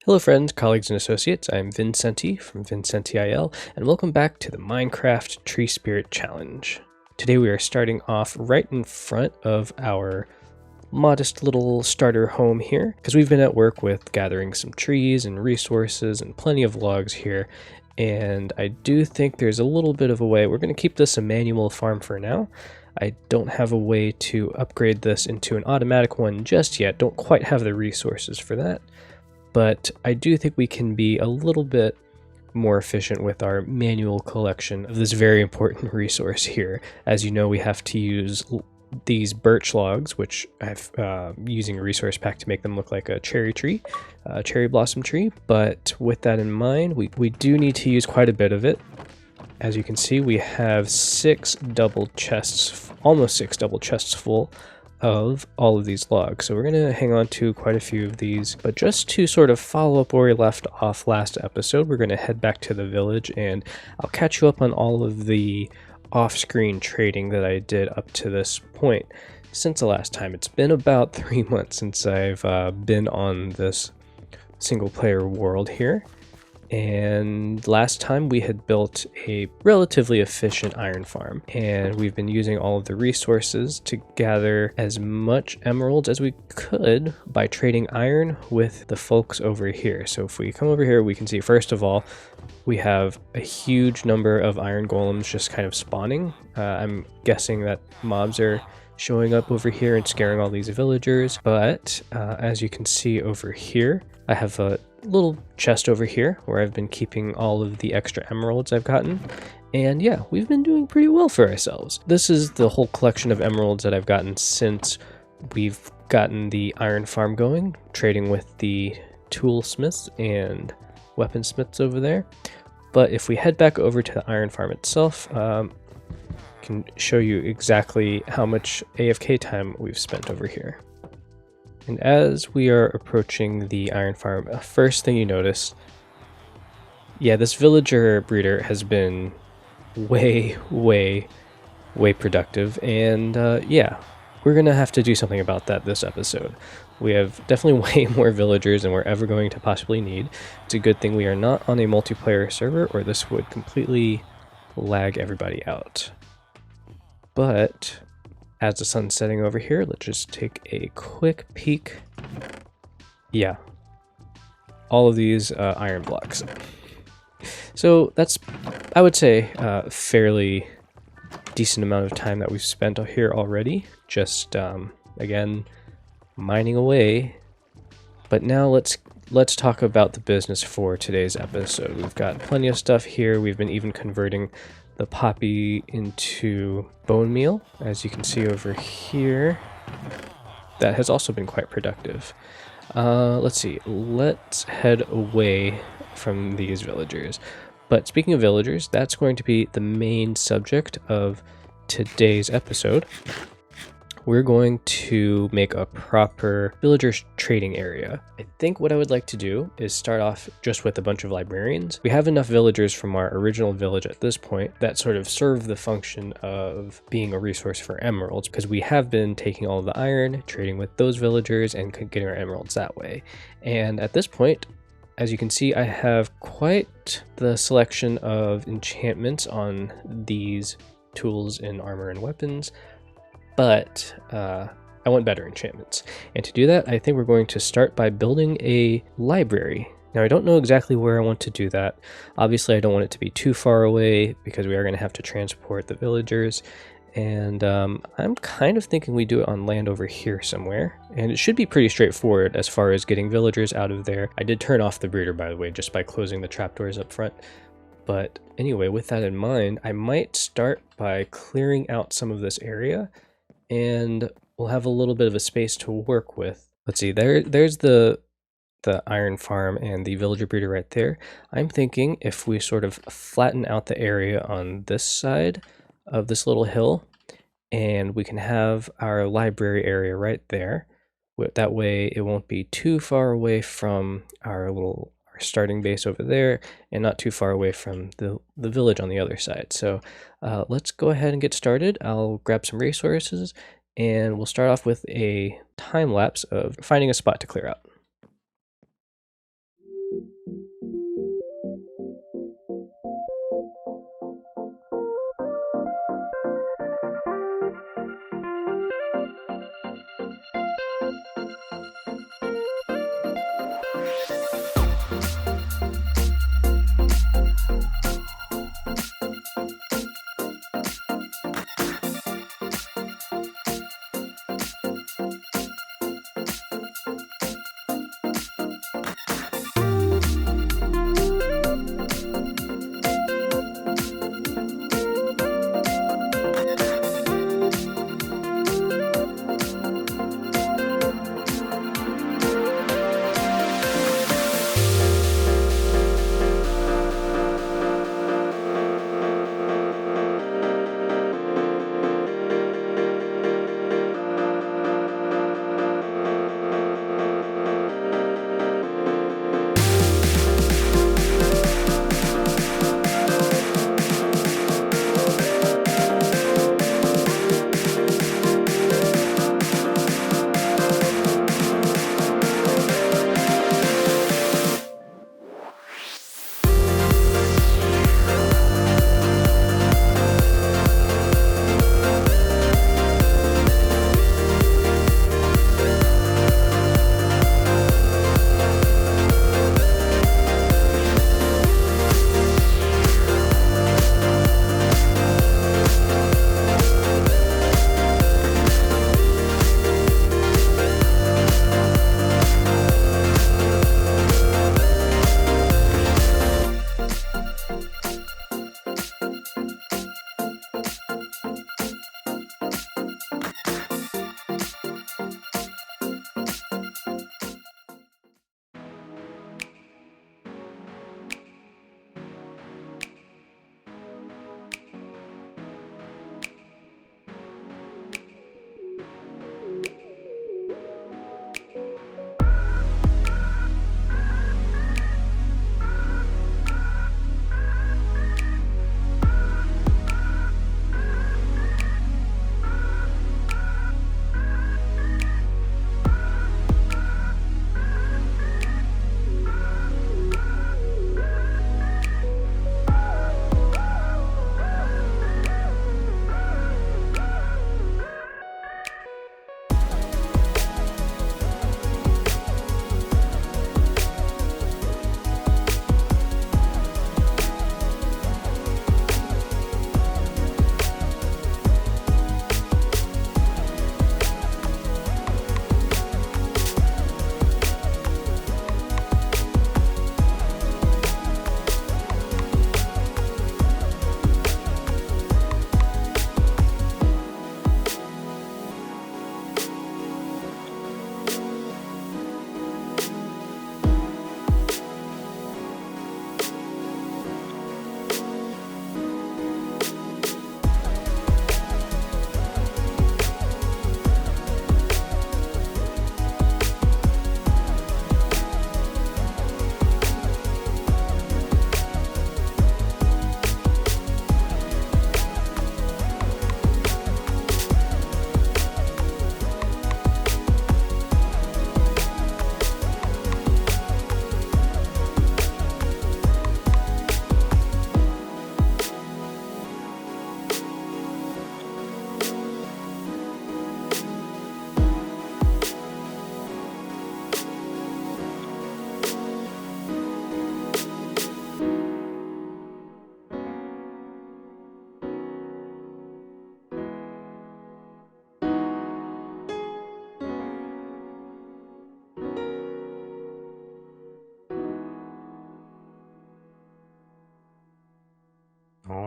Hello friends, colleagues, and associates. I'm Vincenti from VincentiIL, and welcome back to the Minecraft Tree Spirit Challenge. Today we are starting off right in front of our modest little starter home here, because we've been at work with gathering some trees and resources and plenty of logs here, and I do think there's a little bit of a way. We're going to keep this a manual farm for now. I don't have a way to upgrade this into an automatic one just yet, don't quite have the resources for that. But I do think we can be a little bit more efficient with our manual collection of this very important resource here. As you know, we have to use these birch logs, which I've using a resource pack to make them look like a cherry tree, a cherry blossom tree. But with that in mind, we do need to use quite a bit of it. As you can see, we have almost six double chests full of all of these logs. So we're going to hang on to quite a few of these, but just to sort of follow up where we left off last episode, we're going to head back to the village and I'll catch you up on all of the off-screen trading that I did up to this point since the last time. It's been about 3 months since I've been on this single player world here. And last time we had built a relatively efficient iron farm, and we've been using all of the resources to gather as much emeralds as we could by trading iron with the folks over here. So if we come over here, we can see first of all, we have a huge number of iron golems just kind of spawning. I'm guessing that mobs are showing up over here and scaring all these villagers, but as you can see over here, I have a little chest over here where I've been keeping all of the extra emeralds I've gotten, and yeah, we've been doing pretty well for ourselves. This is the whole collection of emeralds that I've gotten since we've gotten the iron farm going, trading with the toolsmiths and weaponsmiths over there. But if we head back over to the iron farm itself, I can show you exactly how much AFK time we've spent over here. And as we are approaching the iron farm, first thing you notice, yeah, this villager breeder has been way productive, and yeah, we're gonna have to do something about that this episode. We have definitely way more villagers than we're ever going to possibly need. It's a good thing we are not on a multiplayer server, or this would completely lag everybody out. But as the sun's setting over here, let's just take a quick peek. Yeah, all of these iron blocks. So that's, I would say, a fairly decent amount of time that we've spent here already. Just, again, mining away. But now let's talk about the business for today's episode. We've got plenty of stuff here. We've been even converting the poppy into bone meal, as you can see over here. That has also been quite productive. Let's see, let's head away from these villagers. But speaking of villagers, that's going to be the main subject of today's episode. We're going to make a proper villagers trading area. I think what I would like to do is start off just with a bunch of librarians. We have enough villagers from our original village at this point that sort of serve the function of being a resource for emeralds, because we have been taking all of the iron, trading with those villagers, and getting our emeralds that way. And at this point, as you can see, I have quite the selection of enchantments on these tools and armor and weapons. But I want better enchantments. And to do that, I think we're going to start by building a library. Now, I don't know exactly where I want to do that. Obviously, I don't want it to be too far away because we are going to have to transport the villagers. And I'm kind of thinking we do it on land over here somewhere. And it should be pretty straightforward as far as getting villagers out of there. I did turn off the breeder, by the way, just by closing the trapdoors up front. But anyway, with that in mind, I might start by clearing out some of this area, and we'll have a little bit of a space to work with. Let's see, there's the iron farm and the villager breeder right there. I'm thinking if we sort of flatten out the area on this side of this little hill, and we can have our library area right there. That way it won't be too far away from our starting base over there, and not too far away from the village on the other side. So let's go ahead and get started. I'll grab some resources, and we'll start off with a time lapse of finding a spot to clear out.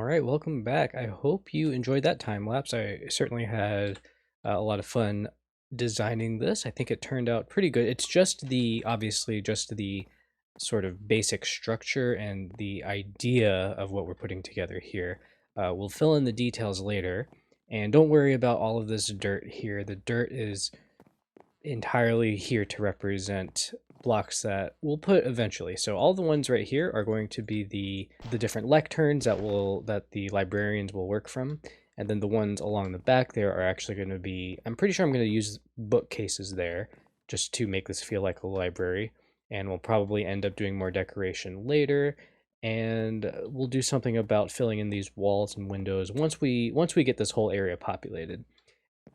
right, welcome back. I hope you enjoyed that time lapse. I certainly had a lot of fun designing this. I think it turned out pretty good. It's just obviously just the sort of basic structure and the idea of what we're putting together here. We'll fill in the details later. And don't worry about all of this dirt here. The dirt is entirely here to represent blocks that we'll put eventually. So all the ones right here are going to be the different lecterns that the librarians will work from. And then the ones along the back there are actually going to be, I'm pretty sure I'm going to use bookcases there just to make this feel like a library. And we'll probably end up doing more decoration later. And we'll do something about filling in these walls and windows once we get this whole area populated.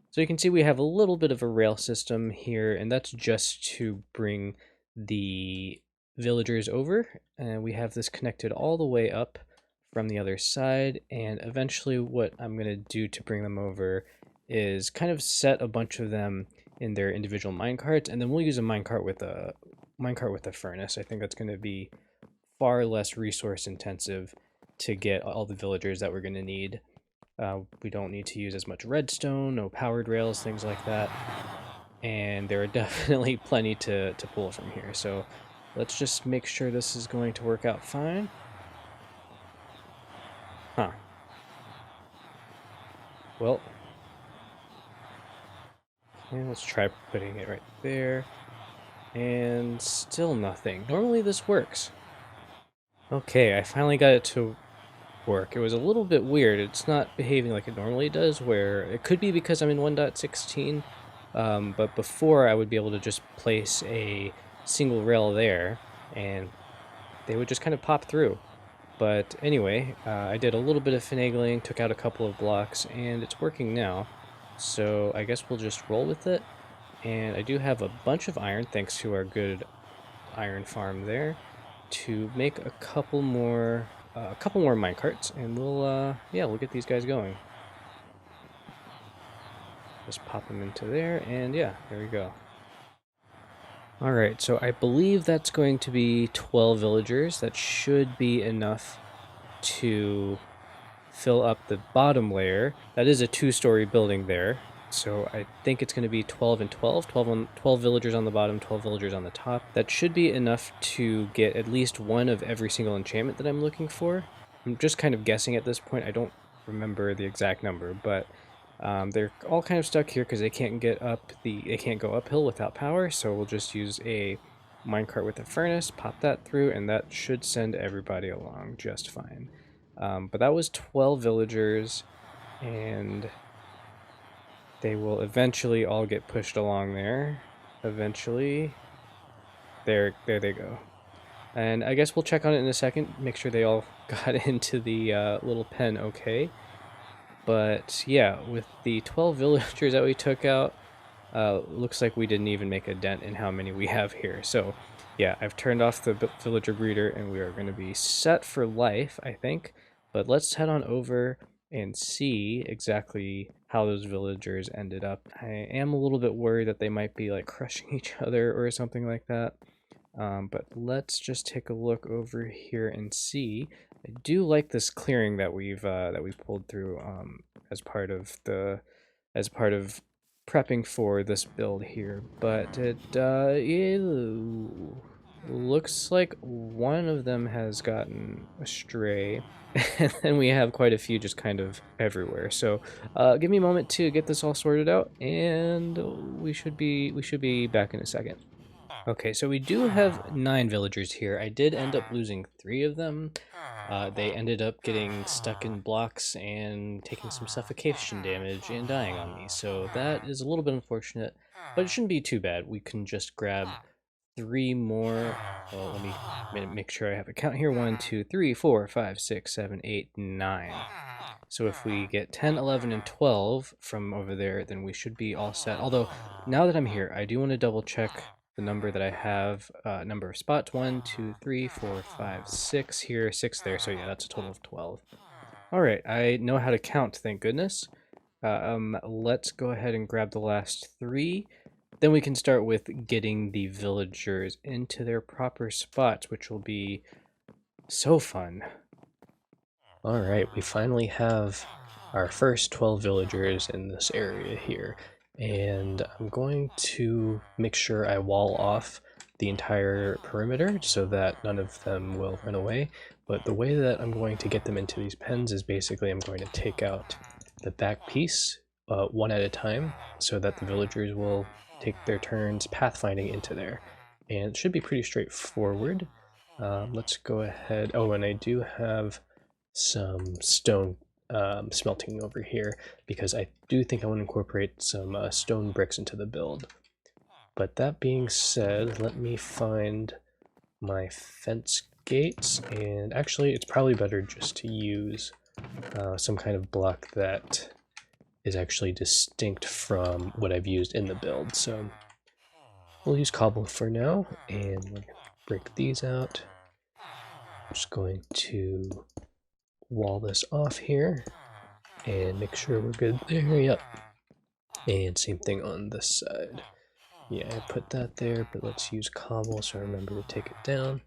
So you can see we have a little bit of a rail system here, and that's just to bring the villagers over. And we have this connected all the way up from the other side. And eventually what I'm going to do to bring them over is kind of set a bunch of them in their individual minecarts, and then we'll use a minecart with a furnace. I think that's going to be far less resource intensive to get all the villagers that we're going to need. We don't need to use as much redstone, no powered rails, things like that. And there are definitely plenty to pull from here. So let's just make sure this is going to work out fine. Huh. Well, okay, let's try putting it right there. And still nothing. Normally this works. Okay, I finally got it to work. It was a little bit weird. It's not behaving like it normally does, where it could be because I'm in 1.16, but before I would be able to just place a single rail there and they would just kind of pop through. But anyway, I did a little bit of finagling, took out a couple of blocks, and it's working now. So I guess we'll just roll with it. And I do have a bunch of iron, thanks to our good iron farm there, to make a couple more minecarts, and we'll get these guys going. Just pop them into there, and yeah, there we go. All right, so I believe that's going to be 12 villagers. That should be enough to fill up the bottom layer. That is a 2-story building there. So I think it's going to be 12 and 12, 12 villagers on the bottom, 12 villagers on the top. That should be enough to get at least one of every single enchantment that I'm looking for. I'm just kind of guessing at this point. I don't remember the exact number, but they're all kind of stuck here because they can't go uphill without power. So we'll just use a minecart with a furnace, pop that through, and that should send everybody along just fine. But that was 12 villagers, and they will eventually all get pushed along there. Eventually. There they go. And I guess we'll check on it in a second, make sure they all got into the little pen okay. But yeah, with the 12 villagers that we took out, looks like we didn't even make a dent in how many we have here. So yeah, I've turned off the villager breeder, and we are going to be set for life, I think. But let's head on over and see exactly how those villagers ended up. I am a little bit worried that they might be like crushing each other or something like that. But let's just take a look over here and see. I do like this clearing that we pulled through as part of prepping for this build here, but it looks like one of them has gotten astray, and then we have quite a few just kind of everywhere. So give me a moment to get this all sorted out, and we should be back in a second. Okay, so we do have 9 villagers here. I did end up losing 3 of them. They ended up getting stuck in blocks and taking some suffocation damage and dying on me. So that is a little bit unfortunate, but it shouldn't be too bad. We can just grab 3 more. Well, let me make sure I have a count here. 1, 2, 3, 4, 5, 6, 7, 8, 9. So if we get 10, 11, and 12 from over there, then we should be all set. Although, now that I'm here, I do want to double check the number that I have, number of spots. 1, 2, 3, 4, 5, 6 here, 6 there. So yeah, that's a total of 12. All right, I know how to count, thank goodness. Let's go ahead and grab the last 3. Then we can start with getting the villagers into their proper spots, which will be so fun. Alright, we finally have our first 12 villagers in this area here, and I'm going to make sure I wall off the entire perimeter so that none of them will run away. But the way that I'm going to get them into these pens is basically I'm going to take out the back piece one at a time so that the villagers will take their turns pathfinding into there. And it should be pretty straightforward. Let's go ahead. Oh, and I do have some stone smelting over here because I do think I want to incorporate some stone bricks into the build. But that being said, let me find my fence gates, and actually it's probably better just to use some kind of block that is actually distinct from what I've used in the build. So we'll use cobble for now, and we're going to break these out. I'm just going to wall this off here and make sure we're good there. Yep. And same thing on this side. Yeah, I put that there, but let's use cobble so I remember to take it down.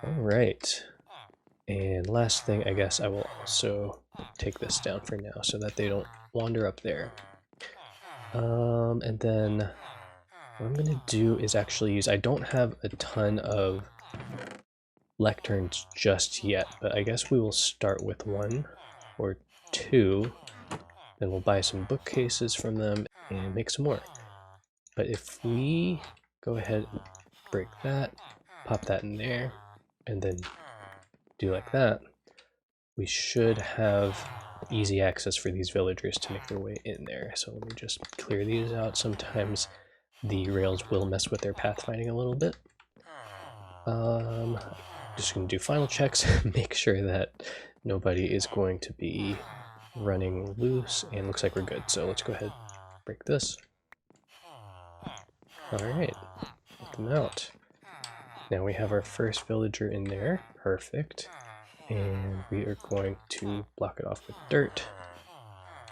Alright. And last thing, I guess I will also take this down for now so that they don't wander up there. And then what I'm going to do is actually use, I don't have a ton of lecterns just yet, but I guess we will start with 1 or 2, then we'll buy some bookcases from them and make some more. But if we go ahead and break that, pop that in there, and then do like that, we should have easy access for these villagers to make their way in there. So let me just clear these out. Sometimes the rails will mess with their pathfinding a little bit. Just going to do final checks, make sure that nobody is going to be running loose, and looks like we're good. So let's go ahead and break this. Alright, let them out. Now we have our first villager in there. Perfect. And we are going to block it off with dirt.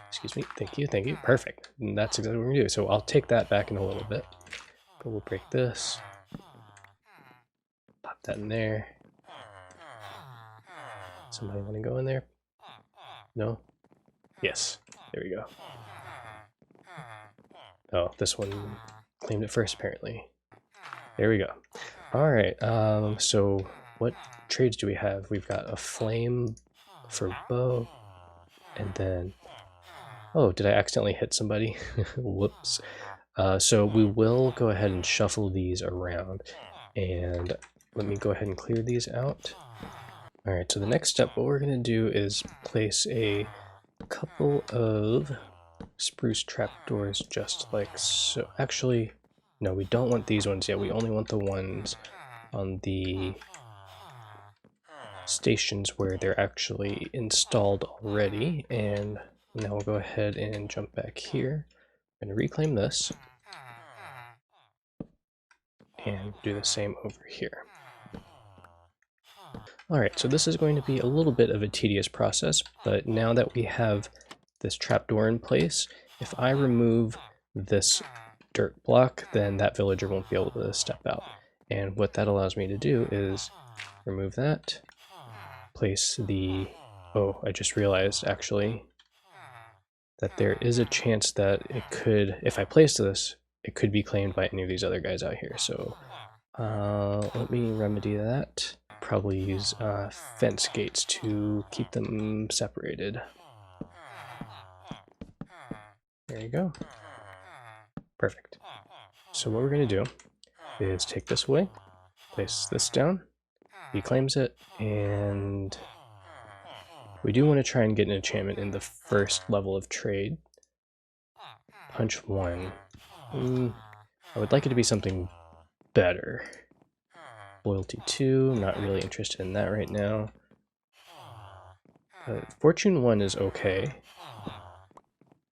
Excuse me. Thank you. Thank you. Perfect. And that's exactly what we're going to do. So I'll take that back in a little bit. But we'll break this. Pop that in there. Somebody want to go in there? No? Yes. There we go. Oh, this one claimed it first, apparently. There we go. Alright, so what trades do we have? We've got a flame for bow, and then... Oh, did I accidentally hit somebody? Whoops. So we will go ahead and shuffle these around, and let me go ahead and clear these out. Alright, so the next step, what we're going to do is place a couple of spruce trapdoors just like so. Actually, no, we don't want these ones yet. We only want the ones on the stations where they're actually installed already. And now we'll go ahead and jump back here. I'm going to reclaim this and do the same over here. Alright, so this is going to be a little bit of a tedious process, but now that we have this trapdoor in place, if I remove this dirt block, then that villager won't be able to step out. And what that allows me to do is remove that, place the... Oh, I just realized, actually, that there is a chance that it could, if I place this, it could be claimed by any of these other guys out here. So let me remedy that. Probably use fence gates to keep them separated. There you go. Perfect. So what we're going to do is take this away, place this down, he claims it, and we do want to try and get an enchantment in the first level of trade. Punch 1. I would like it to be something better. Loyalty 2, I'm not really interested in that right now. Fortune 1 is okay.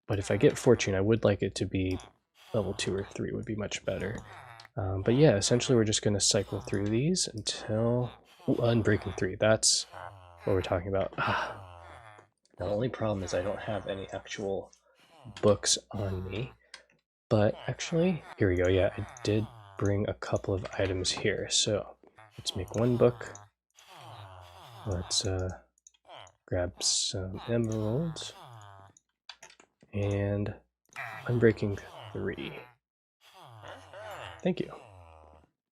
But if I get Fortune, I would like it to be level 2 or 3 would be much better. But yeah, essentially we're just going to cycle through these until... Unbreaking 3, that's what we're talking about. The only problem is I don't have any actual books on me. But actually, here we go, yeah, I did bring a couple of items here. So let's make 1 book. Let's Grab some emeralds. And unbreaking 3. Thank you.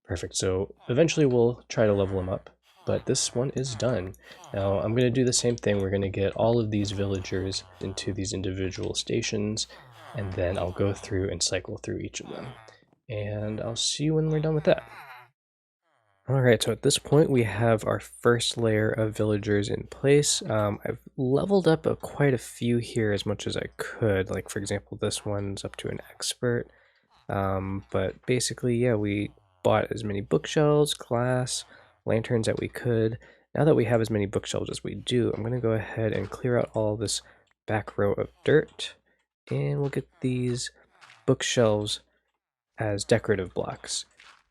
Perfect. So eventually we'll try to level them up, but this one is done. Now I'm going to do the same thing. We're going to get all of these villagers into these individual stations, and then I'll go through and cycle through each of them. And I'll see you when we're done with that. Alright, so at this point we have our first layer of villagers in place. I've leveled up quite a few here as much as I could. Like for example, this one's up to an expert. But basically, yeah, we bought as many bookshelves, glass, lanterns that we could. Now that we have as many bookshelves as we do, I'm going to go ahead and clear out all this back row of dirt. And we'll get these bookshelves as decorative blocks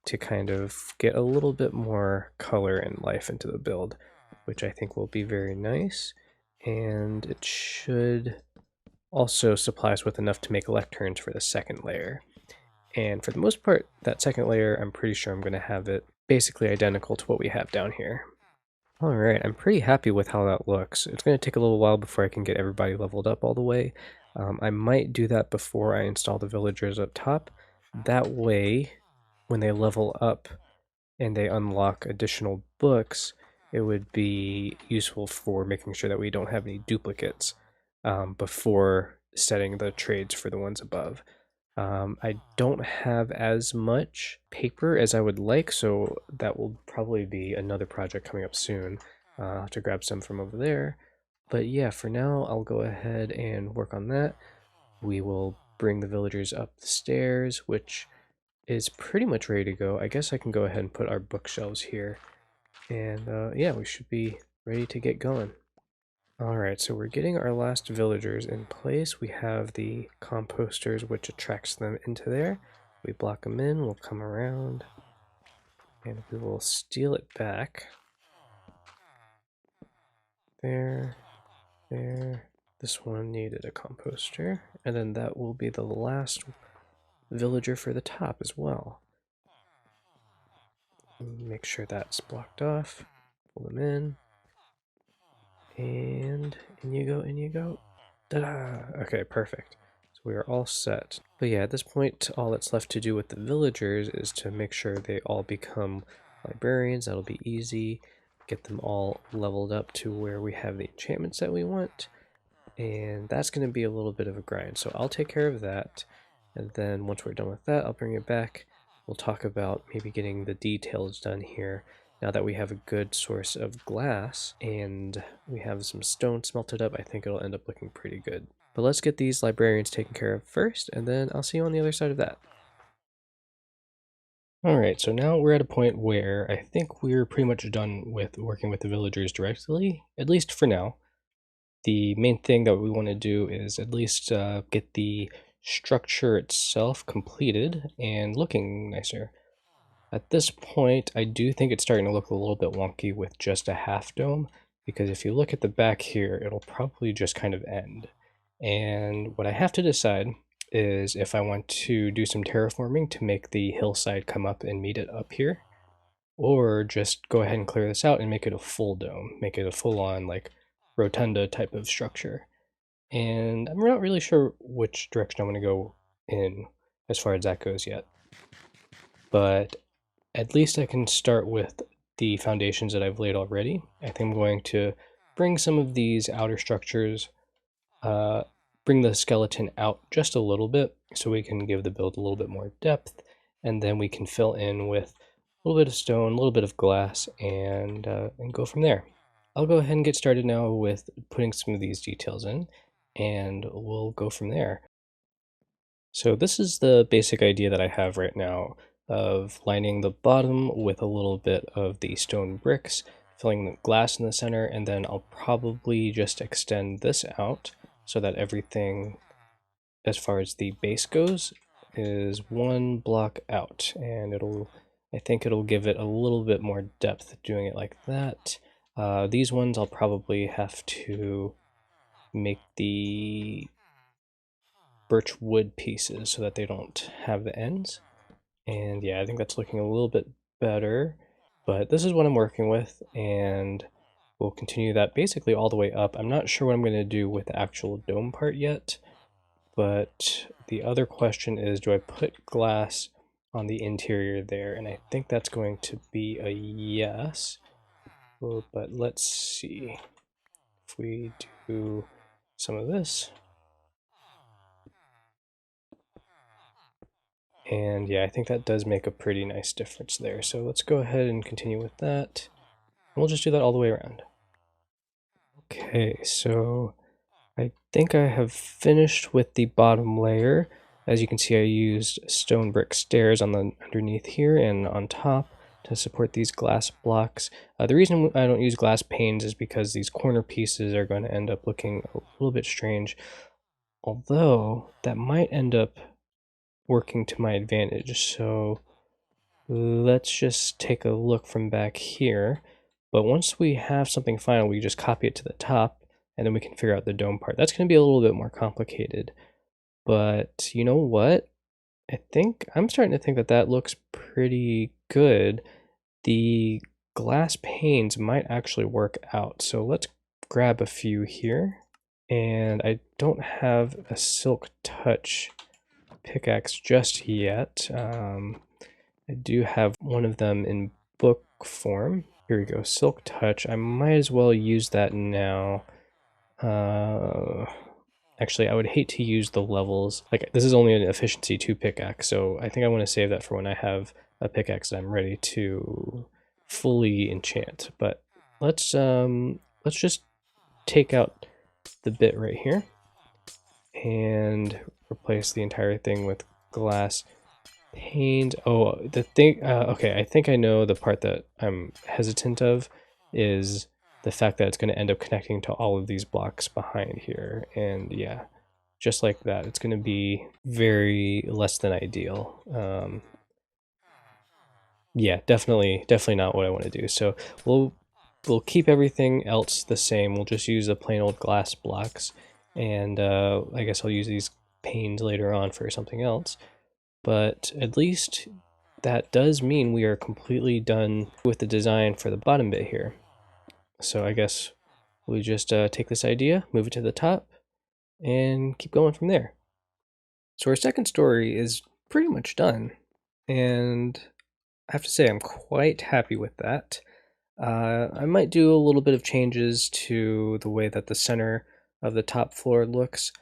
to kind of get a little bit more color and life into the build, which I think will be very nice. And it should also supply us with enough to make lecterns for the second layer. And for the most part, that second layer, I'm pretty sure I'm going to have it basically identical to what we have down here. Alright, I'm pretty happy with how that looks. It's going to take a little while before I can get everybody leveled up all the way. I might do that before I install the villagers up top. That way, when they level up and they unlock additional books, it would be useful for making sure that we don't have any duplicates before setting the trades for the ones above. I don't have as much paper as I would like, so that will probably be another project coming up soon. I'll have to grab some from over there. But yeah, for now, I'll go ahead and work on that. We will bring the villagers up the stairs, which is pretty much ready to go. I guess I can go ahead and put our bookshelves here. And yeah, we should be ready to get going. Alright, so we're getting our last villagers in place. We have the composters, which attracts them into there. We block them in, we'll come around, and we will steal it back. There, there. This one needed a composter, and then that will be the last villager for the top as well. Make sure that's blocked off. Pull them in. And in you go, in you go. Ta-da! Okay, perfect. So we are all set. But yeah, at this point, all that's left to do with the villagers is to make sure they all become librarians. That'll be easy. Get them all leveled up to where we have the enchantments that we want. And that's going to be a little bit of a grind. So I'll take care of that. And then once we're done with that, I'll bring it back. We'll talk about maybe getting the details done here. Now that we have a good source of glass and we have some stone smelted up, I think it'll end up looking pretty good. But let's get these librarians taken care of first, and then I'll see you on the other side of that. Alright, so now we're at a point where I think we're pretty much done with working with the villagers directly, at least for now. The main thing that we want to do is at least get the structure itself completed and looking nicer. At this point, I do think it's starting to look a little bit wonky with just a half dome, because if you look at the back here, it'll probably just kind of end. And what I have to decide is if I want to do some terraforming to make the hillside come up and meet it up here, or just go ahead and clear this out and make it a full dome, make it a full-on like rotunda type of structure. And I'm not really sure which direction I'm going to go in as far as that goes yet. But at least I can start with the foundations that I've laid already. I think I'm going to bring some of these outer structures, bring the skeleton out just a little bit so we can give the build a little bit more depth, and then we can fill in with a little bit of stone, a little bit of glass, and go from there. I'll go ahead and get started now with putting some of these details in, and we'll go from there. So this is the basic idea that I have right now of lining the bottom with a little bit of the stone bricks, filling the glass in the center, and then I'll probably just extend this out so that everything as far as the base goes is one block out, and I think it'll give it a little bit more depth doing it like that. These ones I'll probably have to make the birch wood pieces so that they don't have the ends. And yeah, I think that's looking a little bit better, but this is what I'm working with, and we'll continue that basically all the way up. I'm not sure what I'm going to do with the actual dome part yet, but the other question is, do I put glass on the interior there? And I think that's going to be a yes. But let's see if we do some of this. And yeah, I think that does make a pretty nice difference there. So let's go ahead and continue with that. We'll just do that all the way around. Okay, so I think I have finished with the bottom layer. As you can see, I used stone brick stairs on the underneath here and on top to support these glass blocks. The reason I don't use glass panes is because these corner pieces are going to end up looking a little bit strange, although that might end up working to my advantage. So let's just take a look from back here. But once we have something final, we just copy it to the top, and then we can figure out the dome part. That's going to be a little bit more complicated. But you know what? I'm starting to think that that looks pretty good. The glass panes might actually work out. So let's grab a few here. And I don't have a silk touch pickaxe just yet. I do have one of them in book form. Here we go, silk touch. I might as well use that now. Actually, I would hate to use the levels. Like, this is only an efficiency 2 pickaxe, so I think I want to save that for when I have a pickaxe that I'm ready to fully enchant. But let's just take out the bit right here and replace the entire thing with glass panes. Oh, the thing, okay, I think I know the part that I'm hesitant of is the fact that it's going to end up connecting to all of these blocks behind here. And yeah, just like that, it's going to be very less than ideal. Yeah, definitely not what I want to do. So we'll keep everything else the same. We'll just use the plain old glass blocks, and I guess I'll use these panes later on for something else. But at least that does mean we are completely done with the design for the bottom bit here. So I guess we just take this idea, move it to the top, and keep going from there. So our second story is pretty much done, and I have to say I'm quite happy with that. I might do a little bit of changes to the way that the center of the top floor looks,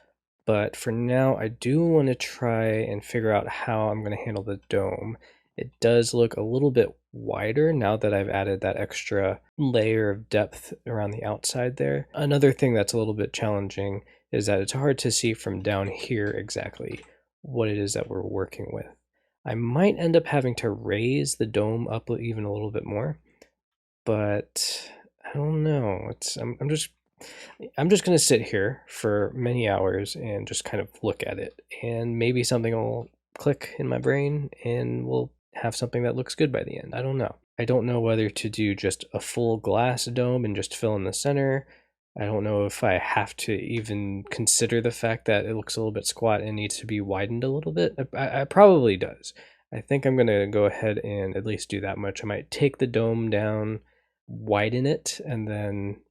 but for now I do want to try and figure out how I'm going to handle the dome. It does look a little bit wider now that I've added that extra layer of depth around the outside there. Another thing that's a little bit challenging is that it's hard to see from down here exactly what it is that we're working with. I might end up having to raise the dome up even a little bit more, but I don't know. I'm just gonna sit here for many hours and just kind of look at it, and maybe something will click in my brain and we'll have something that looks good by the end. I don't know. I don't know whether to do just a full glass dome and just fill in the center. I don't know if I have to even consider the fact that it looks a little bit squat and needs to be widened a little bit. I probably does. I think I'm gonna go ahead and at least do that much. I might take the dome down, widen it, and then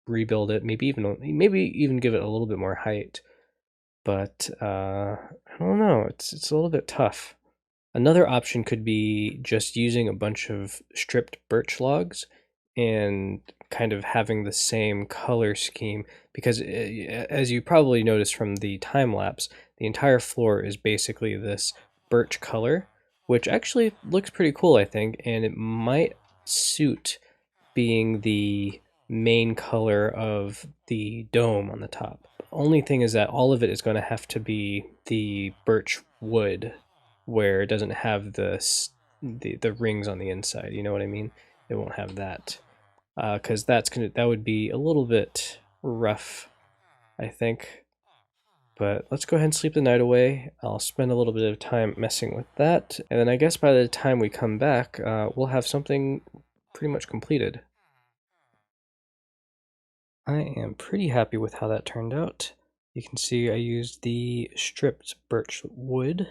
rebuild it. Maybe even give it a little bit more height. But I don't know. It's a little bit tough. Another option could be just using a bunch of stripped birch logs and kind of having the same color scheme, because as you probably noticed from the time lapse, the entire floor is basically this birch color, which actually looks pretty cool, I think, and it might suit being the main color of the dome on the top. Only thing is that all of it is going to have to be the birch wood, where it doesn't have the rings on the inside. You know what I mean? It won't have that, because that would be a little bit rough, I think. But let's go ahead and sleep the night away. I'll spend a little bit of time messing with that, and then I guess by the time we come back, we'll have something pretty much completed. I am pretty happy with how that turned out. You can see I used the stripped birch wood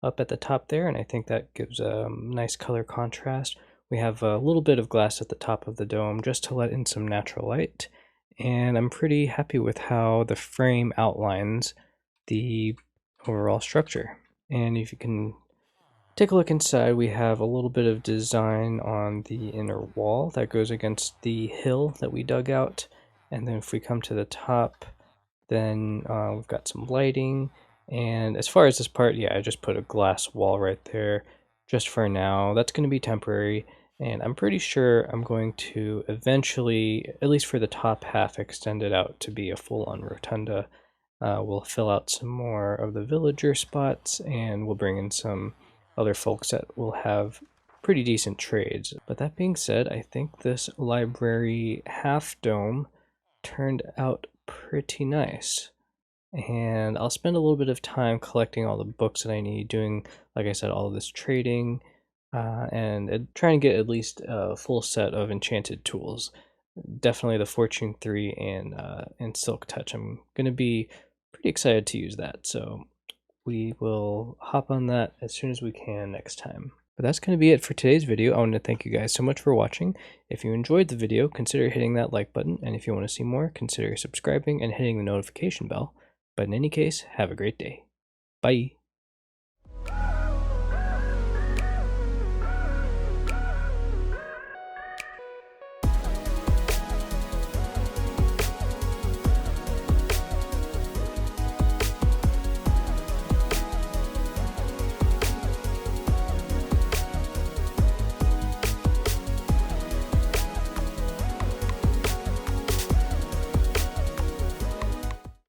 up at the top there, and I think that gives a nice color contrast We have a little bit of glass at the top of the dome just to let in some natural light, and I'm pretty happy with how the frame outlines the overall structure. And if you can take a look inside, we have a little bit of design on the inner wall that goes against the hill that we dug out. And then if we come to the top, then we've got some lighting. And as far as this part, yeah, I just put a glass wall right there just for now. That's going to be temporary. And I'm pretty sure I'm going to eventually, at least for the top half, extend it out to be a full-on rotunda. We'll fill out some more of the villager spots, and we'll bring in some other folks that will have pretty decent trades. But that being said, I think this library half dome turned out pretty nice. And I'll spend a little bit of time collecting all the books that I need, doing, like I said, all of this trading, and trying to get at least a full set of enchanted tools. Definitely the Fortune 3 and Silk Touch. I'm going to be pretty excited to use that. So we will hop on that as soon as we can next time. But that's going to be it for today's video. I want to thank you guys so much for watching. If you enjoyed the video, consider hitting that like button. And if you want to see more, consider subscribing and hitting the notification bell. But in any case, have a great day. Bye.